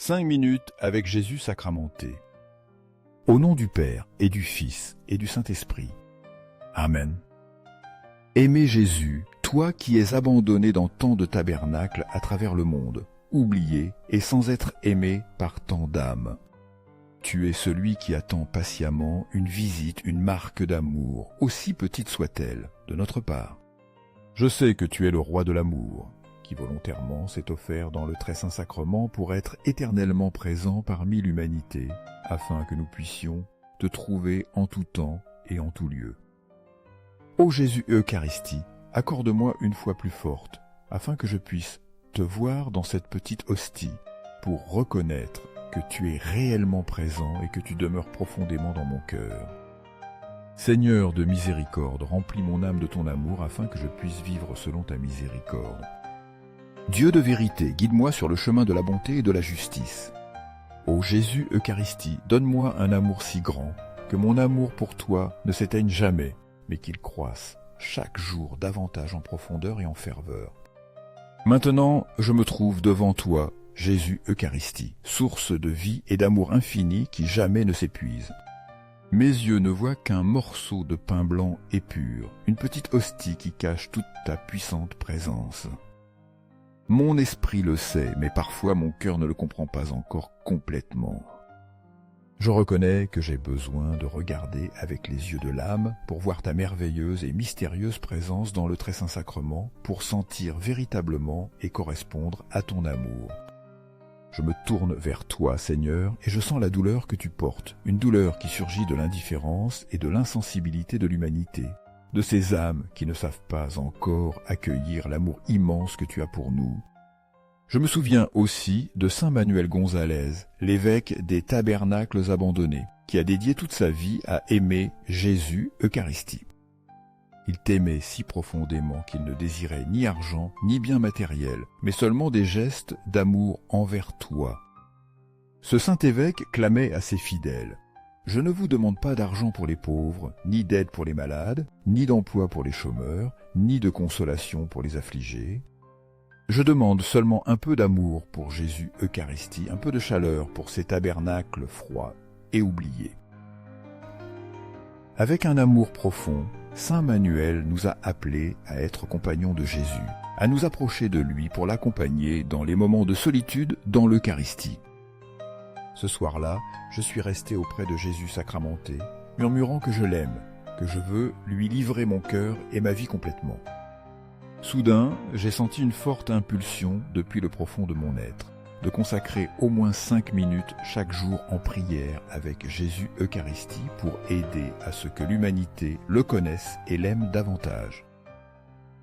5 minutes avec Jésus sacramenté. Au nom du Père et du Fils et du Saint-Esprit. Amen. Aimez Jésus, toi qui es abandonné dans tant de tabernacles à travers le monde, oublié et sans être aimé par tant d'âmes. Tu es celui qui attend patiemment une visite, une marque d'amour, aussi petite soit-elle, de notre part. Je sais que tu es le roi de l'amour, qui volontairement s'est offert dans le très saint sacrement pour être éternellement présent parmi l'humanité, afin que nous puissions te trouver en tout temps et en tout lieu. Ô Jésus Eucharistie, accorde-moi une foi plus forte, afin que je puisse te voir dans cette petite hostie, pour reconnaître que tu es réellement présent et que tu demeures profondément dans mon cœur. Seigneur de miséricorde, remplis mon âme de ton amour afin que je puisse vivre selon ta miséricorde. Dieu de vérité, guide-moi sur le chemin de la bonté et de la justice. Ô Jésus Eucharistie, donne-moi un amour si grand que mon amour pour toi ne s'éteigne jamais, mais qu'il croisse chaque jour davantage en profondeur et en ferveur. Maintenant, je me trouve devant toi, Jésus Eucharistie, source de vie et d'amour infini qui jamais ne s'épuise. Mes yeux ne voient qu'un morceau de pain blanc et pur, une petite hostie qui cache toute ta puissante présence. Mon esprit le sait, mais parfois mon cœur ne le comprend pas encore complètement. Je reconnais que j'ai besoin de regarder avec les yeux de l'âme pour voir ta merveilleuse et mystérieuse présence dans le très saint sacrement, pour sentir véritablement et correspondre à ton amour. Je me tourne vers toi, Seigneur, et je sens la douleur que tu portes, une douleur qui surgit de l'indifférence et de l'insensibilité de l'humanité, de ces âmes qui ne savent pas encore accueillir l'amour immense que tu as pour nous. Je me souviens aussi de saint Manuel Gonzalez, l'évêque des tabernacles abandonnés, qui a dédié toute sa vie à aimer Jésus Eucharistie. Il t'aimait si profondément qu'il ne désirait ni argent ni bien matériel, mais seulement des gestes d'amour envers toi. Ce saint évêque clamait à ses fidèles: « Je ne vous demande pas d'argent pour les pauvres, ni d'aide pour les malades, ni d'emploi pour les chômeurs, ni de consolation pour les affligés. Je demande seulement un peu d'amour pour Jésus Eucharistie, un peu de chaleur pour ces tabernacles froids et oubliés. » Avec un amour profond, saint Manuel nous a appelés à être compagnons de Jésus, à nous approcher de lui pour l'accompagner dans les moments de solitude dans l'Eucharistie. Ce soir-là, je suis resté auprès de Jésus sacramenté, murmurant que je l'aime, que je veux lui livrer mon cœur et ma vie complètement. Soudain, j'ai senti une forte impulsion depuis le profond de mon être, de consacrer au moins 5 minutes chaque jour en prière avec Jésus Eucharistie pour aider à ce que l'humanité le connaisse et l'aime davantage.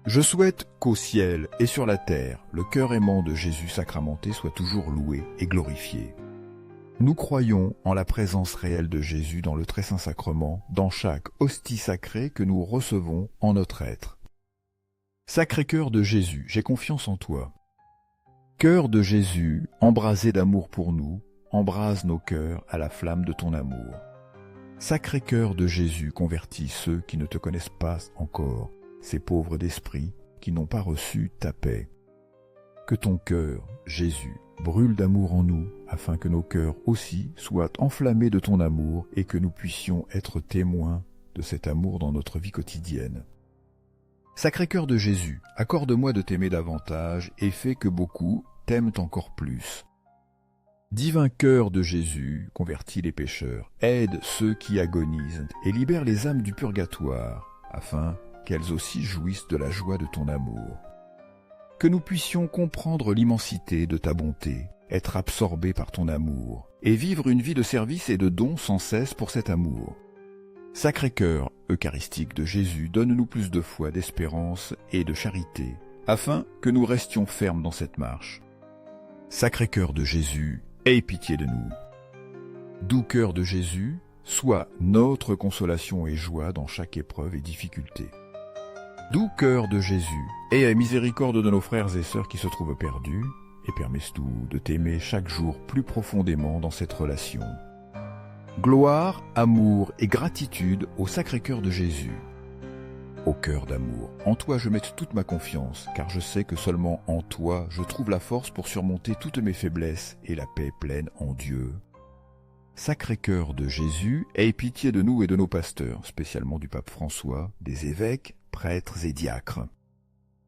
Je souhaite qu'au ciel et sur la terre, le cœur aimant de Jésus sacramenté soit toujours loué et glorifié. Nous croyons en la présence réelle de Jésus dans le très saint sacrement, dans chaque hostie sacrée que nous recevons en notre être. Sacré-Cœur de Jésus, j'ai confiance en toi. Cœur de Jésus, embrasé d'amour pour nous, embrase nos cœurs à la flamme de ton amour. Sacré-Cœur de Jésus, convertis ceux qui ne te connaissent pas encore, ces pauvres d'esprit qui n'ont pas reçu ta paix. Que ton cœur, Jésus, brûle d'amour en nous, afin que nos cœurs aussi soient enflammés de ton amour et que nous puissions être témoins de cet amour dans notre vie quotidienne. Sacré-Cœur de Jésus, accorde-moi de t'aimer davantage et fais que beaucoup t'aiment encore plus. Divin Cœur de Jésus, convertis les pécheurs, aide ceux qui agonisent et libère les âmes du purgatoire, afin qu'elles aussi jouissent de la joie de ton amour. Que nous puissions comprendre l'immensité de ta bonté, être absorbés par ton amour, et vivre une vie de service et de don sans cesse pour cet amour. Sacré-Cœur eucharistique de Jésus, donne-nous plus de foi, d'espérance et de charité, afin que nous restions fermes dans cette marche. Sacré-Cœur de Jésus, aie pitié de nous. Doux Cœur de Jésus, sois notre consolation et joie dans chaque épreuve et difficulté. Doux Cœur de Jésus, aie la miséricorde de nos frères et sœurs qui se trouvent perdus, et permets-nous de t'aimer chaque jour plus profondément dans cette relation. Gloire, amour et gratitude au Sacré-Cœur de Jésus. ô cœur d'amour, en toi je mette toute ma confiance, car je sais que seulement en toi je trouve la force pour surmonter toutes mes faiblesses et la paix pleine en Dieu. Sacré-Cœur de Jésus, aie pitié de nous et de nos pasteurs, spécialement du pape François, des évêques, prêtres et diacres.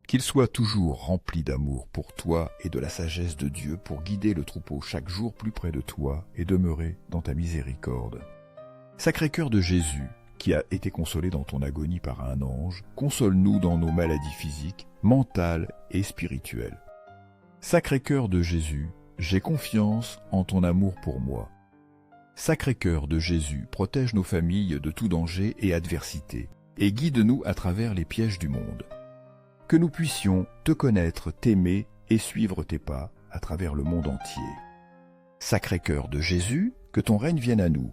Qu'ils soient toujours remplis d'amour pour toi et de la sagesse de Dieu pour guider le troupeau chaque jour plus près de toi et demeurer dans ta miséricorde. Sacré-Cœur de Jésus, qui a été consolé dans ton agonie par un ange, console-nous dans nos maladies physiques, mentales et spirituelles. Sacré-Cœur de Jésus, j'ai confiance en ton amour pour moi. Sacré-Cœur de Jésus, protège nos familles de tout danger et adversité, et guide-nous à travers les pièges du monde. Que nous puissions te connaître, t'aimer et suivre tes pas à travers le monde entier. Sacré-Cœur de Jésus, que ton règne vienne à nous.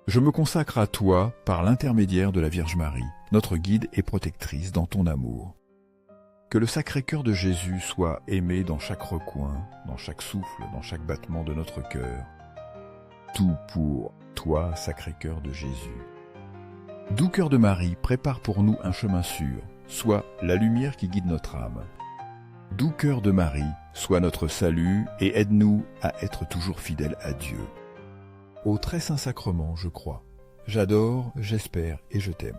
Je me consacre à toi par l'intermédiaire de la Vierge Marie, notre guide et protectrice dans ton amour. Que le Sacré-Cœur de Jésus soit aimé dans chaque recoin, dans chaque souffle, dans chaque battement de notre cœur. Tout pour toi, Sacré-Cœur de Jésus. Doux cœur de Marie, prépare pour nous un chemin sûr, sois la lumière qui guide notre âme. Doux cœur de Marie, sois notre salut et aide-nous à être toujours fidèles à Dieu. Au très saint sacrement, je crois. J'adore, j'espère et je t'aime.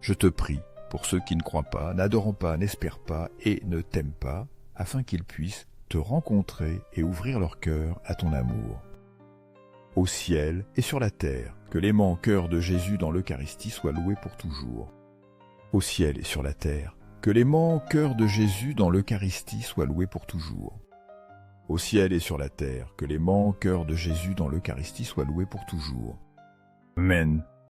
Je te prie pour ceux qui ne croient pas, n'adorent pas, n'espèrent pas et ne t'aiment pas, afin qu'ils puissent te rencontrer et ouvrir leur cœur à ton amour. Au ciel et sur la terre, que l'aimant cœur de Jésus dans l'Eucharistie soit loué pour toujours. Au ciel et sur la terre, que l'aimant cœur de Jésus dans l'Eucharistie soit loué pour toujours. Au ciel et sur la terre, que l'aimant cœur de Jésus dans l'Eucharistie soit loué pour toujours. Amen.